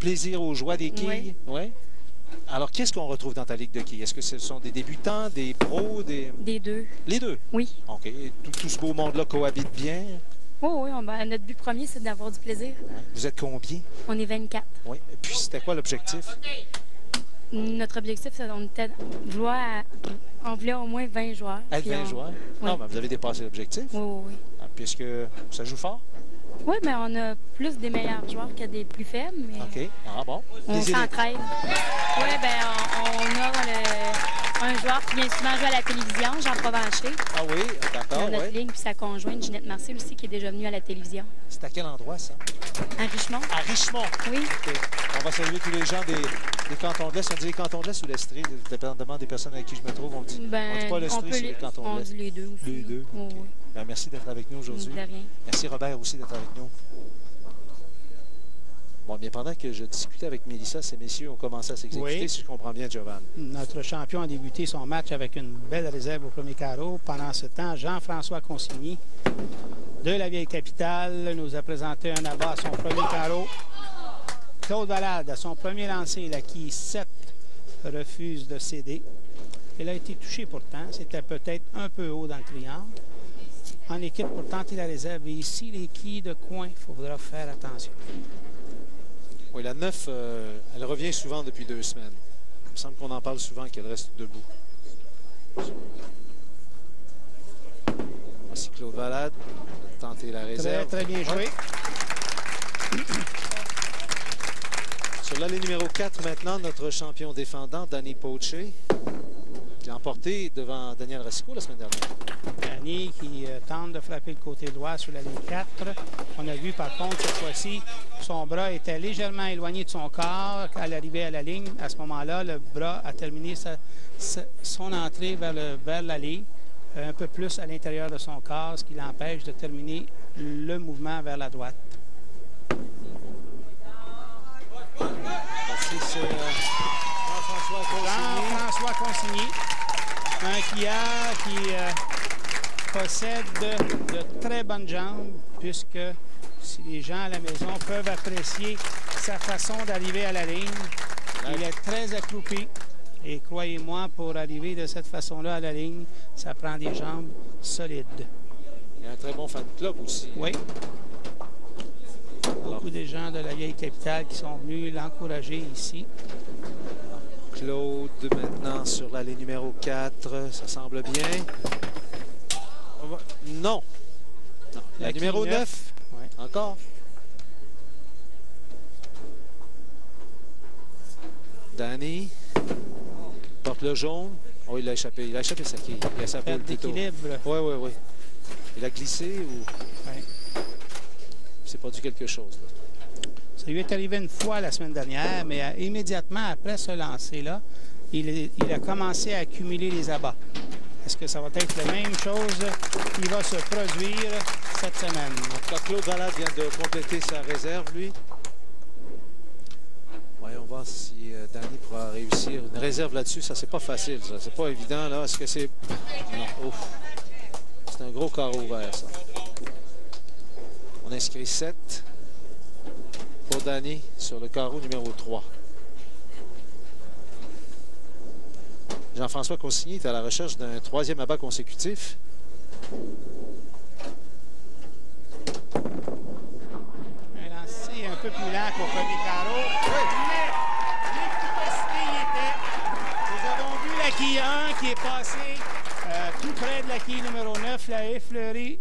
plaisir aux joies des quilles? Oui. Ouais. Alors, qu'est-ce qu'on retrouve dans ta ligue de quilles? Est-ce que ce sont des débutants, des pros, des... Des deux. Les deux? Oui. OK. Et tout ce beau monde-là cohabite bien? Oui, notre but premier, c'est d'avoir du plaisir. Vous êtes combien? On est 24. Oui. Et puis, c'était quoi l'objectif? Notre objectif, c'est on voulait au moins 20 joueurs. Être 20 joueurs? Oui. Ah, ben, vous avez dépassé l'objectif. Oui. Ah, puisque ça joue fort? Oui, mais on a plus des meilleurs joueurs que des plus faibles. Mais OK. Ah bon. on s'entraide. Oui, bien, on a un joueur qui vient souvent jouer à la télévision, Jean Provencher. Ah oui, d'accord, dans notre ligne, puis sa conjointe, Ginette Marcel aussi, qui est déjà venue à la télévision. C'est à quel endroit, ça? À Richemont. À Richemont? Oui. OK. On va saluer tous les gens des cantons de l'Est. On dit les cantons de l'Est ou l'Estrie, dépendamment des personnes avec qui je me trouve. On dit, on dit pas l'Estrie, c'est les cantons de l'Est. On dit les deux aussi. Les deux. Oui, OK. oui. Ben, merci d'être avec nous aujourd'hui. De rien. Merci Robert aussi d'être avec nous. Bon, bien pendant que je discutais avec Mélissa, ces messieurs ont commencé à s'exécuter, oui. Si je comprends bien, Giovanni. Notre champion a débuté son match avec une belle réserve au premier carreau. Pendant ce temps, Jean-François Consigny de la vieille capitale nous a présenté un abat à son premier carreau. Claude Valade, à son premier lancer, il a acquis 7, refuse de céder. Il a été touché pourtant. C'était peut-être un peu haut dans le triangle. En équipe pour tenter la réserve. Et ici, les quilles de coin, il faudra faire attention. Oui, la 9, elle revient souvent depuis 2 semaines. Il me semble qu'on en parle souvent qu'elle reste debout. Voici Claude Valade. Tenter la réserve. Très bien joué. Ouais. Sur l'allée numéro 4 maintenant, notre champion défendant, Danny Poche, qui a emporté devant Daniel Racicot la semaine dernière. Danny qui tente de frapper le côté droit sur la ligne 4. On a vu par contre cette fois-ci, son bras était légèrement éloigné de son corps à l'arrivée à la ligne. À ce moment-là, le bras a terminé son entrée vers l'allée, un peu plus à l'intérieur de son corps, ce qui l'empêche de terminer le mouvement vers la droite. Voici Jean-François Consigny, un quillard qui possède de très bonnes jambes, puisque si les gens à la maison peuvent apprécier sa façon d'arriver à la ligne, il est très accroupi. Et croyez-moi, pour arriver de cette façon-là à la ligne, ça prend des jambes solides. Il y a un très bon fan club aussi. Oui. Beaucoup de gens de la vieille capitale qui sont venus l'encourager ici. Claude maintenant sur l'allée numéro 4. Ça semble bien. Non. La numéro 9. Ouais. Encore. Danny porte le jaune. Oh, il a échappé. Il a échappé sa quille. Il a sa boule plutôt. D'équilibre. Oui. Il a glissé ou... Oui. Il s'est produit quelque chose, là. Ça lui est arrivé une fois la semaine dernière, mais immédiatement après ce lancer-là, il a commencé à accumuler les abats. Est-ce que ça va être la même chose qui va se produire cette semaine? En tout cas, Claude Valade vient de compléter sa réserve, lui. Voyons voir si Danny pourra réussir. Une réserve là-dessus, ça, c'est pas facile, ça. C'est pas évident, là. Est-ce que c'est... Non, ouf. C'est un gros carreau ouvert, ça. On inscrit 7 pour Danny sur le carreau numéro 3. Jean-François Consigny est à la recherche d'un 3e abat consécutif. Un lancer un peu plus lent qu'au premier carreau. Mais l'efficacité y était. Nous avons vu la quille 1 qui est passée tout près de la quille numéro 9, l'a effleuré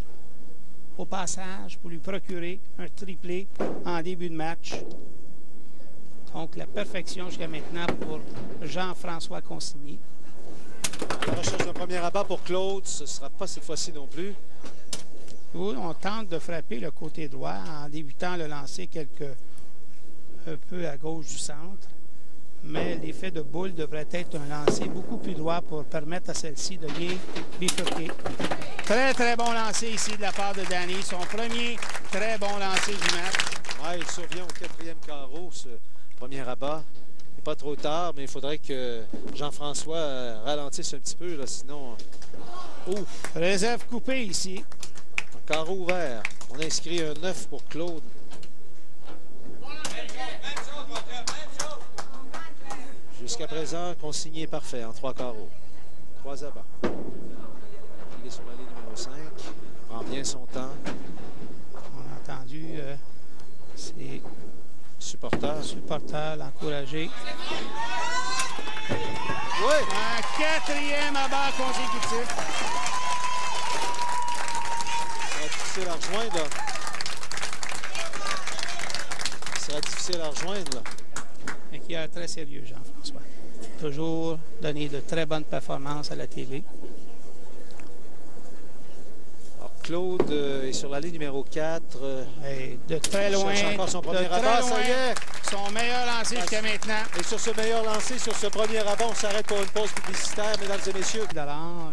au passage pour lui procurer un triplé en début de match. Donc la perfection jusqu'à maintenant pour Jean-François Consigny. La recherche d'un premier abat pour Claude, ce ne sera pas cette fois-ci non plus. Oui, on tente de frapper le côté droit en débutant le lancer un peu à gauche du centre. Mais l'effet de boule devrait être un lancer beaucoup plus droit pour permettre à celle-ci de bien bifurquer. Très, très bon lancer ici de la part de Danny. Son premier très bon lancer du match. Ouais, il survient au 4e carreau, ce premier abat. Il n'est pas trop tard, mais il faudrait que Jean-François ralentisse un petit peu, là, sinon... Ouf! Réserve coupée ici. Un carreau ouvert. On inscrit un 9 pour Claude. Jusqu'à présent, consigné parfait en 3 carreaux. 3 abats. Il est sur la ligne numéro 5. Prend bien son temps. On a entendu ses supporters l'encourager. Oui! Un 4e abat consécutif. Ça va être difficile à rejoindre, là. Ça sera difficile à rejoindre, là. Un skieur très sérieux, Jean-François. Toujours donné de très bonnes performances à la télé. Alors, Claude est sur la ligne numéro 4. Et de très loin. Il cherche encore son premier abat, ça y est! Son meilleur lancé jusqu'à maintenant. Et sur ce meilleur lancé, sur ce premier abat, on s'arrête pour une pause publicitaire, mesdames et messieurs.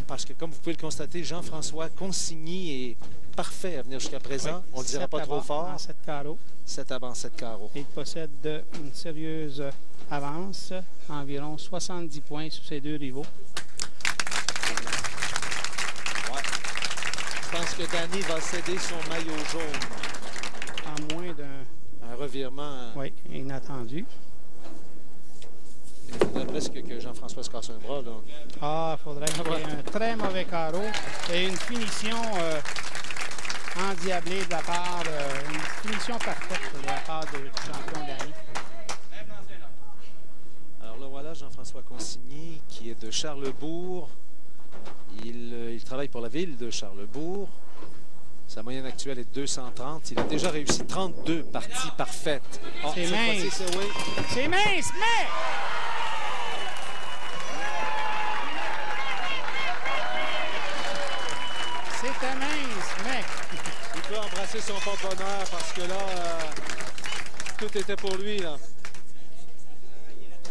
Parce que, comme vous pouvez le constater, Jean-François Consigny est parfait à venir jusqu'à présent. Oui, on ne le dira pas trop fort. En 7 carreaux. 7 abats en 7 carreaux. Il possède une sérieuse avance, environ 70 points sur ses 2 rivaux. Ouais. Je pense que Danny va céder son maillot jaune. En moins d'un... Un revirement. Oui, inattendu. Il faudrait presque que Jean-François se casse un bras, là. Ah, il faudrait un très mauvais carreau et une finition endiablée de la part, une finition parfaite de la part du champion Danny. Alors là, voilà Jean-François Consigny, qui est de Charlesbourg. Il travaille pour la ville de Charlesbourg. Sa moyenne actuelle est 230. Il a déjà réussi 32 parties parfaites. Oh, c'est mince. Oui. C'est mince, mais... C'était mince, mais... Il peut embrasser son porte-bonheur parce que là, tout était pour lui, là.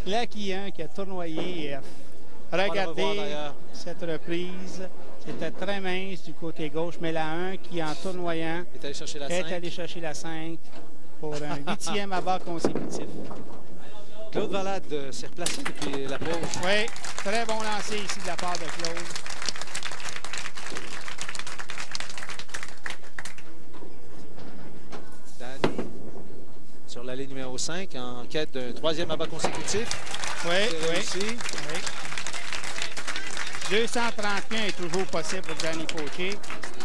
Là, qui a tournoyé et a regardé cette reprise. C'était très mince du côté gauche, mais la 1 qui, en tournoyant, est allé chercher la 5. Est allé chercher la 5 pour un 8e abat consécutif. Claude Valade s'est replacé depuis la pause. Oui, très bon lancer ici de la part de Claude. Danny, sur la ligne numéro 5, en quête d'un 3e abat consécutif. Oui. 231 est toujours possible pour Danny Poché.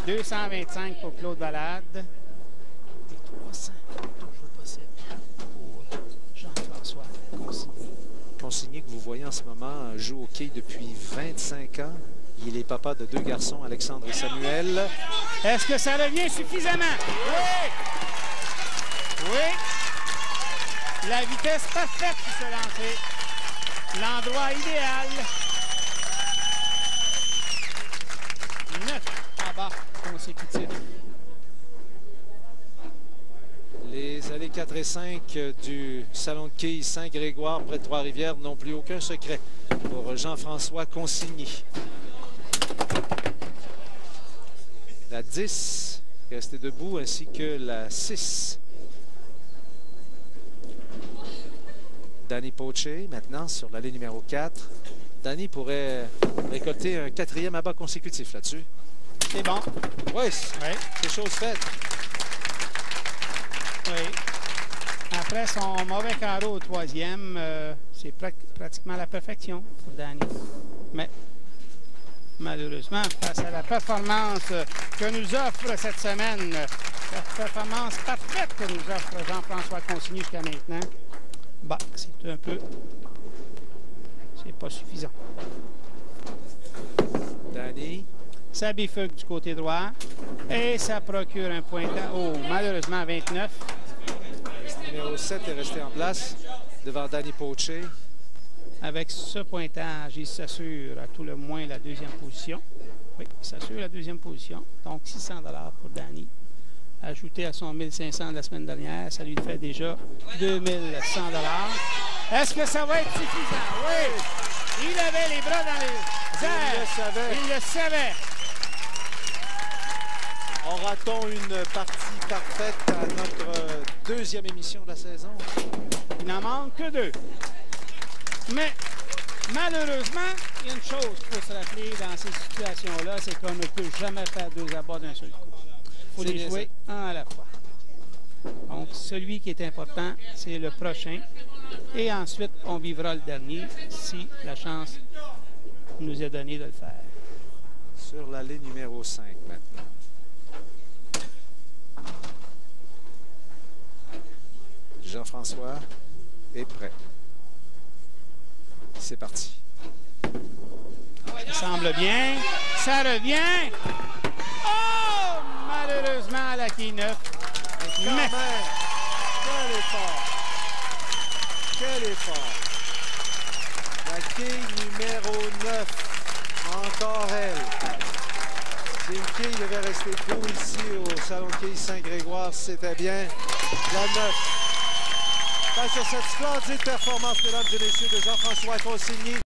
225 pour Claude Valade. Et 300 toujours possible pour Jean-François Consigny. Consigny, que vous voyez en ce moment, joue au quai depuis 25 ans. Il est papa de 2 garçons, Alexandre et Samuel. Est-ce que ça revient suffisamment? Oui! Oui! La vitesse parfaite pour se lancer. L'endroit idéal. 9 abats consécutifs. Les allées 4 et 5 du salon de quilles Saint-Grégoire près de Trois-Rivières n'ont plus aucun secret pour Jean-François Consigny. La 10 est restée debout ainsi que la 6. Danny Poché maintenant sur la ligne numéro 4. Danny pourrait récolter un 4e abat consécutif là-dessus. C'est bon. Oui, c'est chose faite. Oui. Après son mauvais carreau au 3e, c'est pratiquement la perfection pour Danny. Mais malheureusement, face à la performance que nous offre cette semaine, la performance parfaite que nous offre Jean-François Consigny jusqu'à maintenant, bah, c'est un peu... c'est pas suffisant. Danny. Ça bifurque du côté droit et ça procure un pointage. Oh, malheureusement, 29. Le numéro 7 est resté en place devant Danny Poché. Avec ce pointage, il s'assure à tout le moins la 2e position. Oui, il s'assure la 2e position. Donc, 600 $ pour Danny. Ajouté à son 1500 de la semaine dernière, ça lui fait déjà 2100 $. Est-ce que ça va être suffisant? Oui! Il avait les bras dans les airs. Il le savait. Aura-t-on une partie parfaite à notre 2e émission de la saison? Il n'en manque que 2. Mais malheureusement, il y a une chose qu'il faut se rappeler dans ces situations-là, c'est qu'on ne peut jamais faire 2 abats d'un seul coup. Il faut les jouer un à la fois. Donc, celui qui est important, c'est le prochain. Et ensuite, on vivra le dernier si la chance nous est donnée de le faire. Sur l'allée numéro 5 maintenant. Jean-François est prêt. C'est parti. Ça semble bien. Ça revient. Oh! Malheureusement, à la quille 9. Mais quand même, quel effort! Quel effort! La quille numéro 9, encore elle. Si une quille devait rester trop ici au Salon de quilles Saint-Grégoire, c'était bien la 9. Face à cette splendide performance, mesdames et messieurs, de Jean-François Consigny.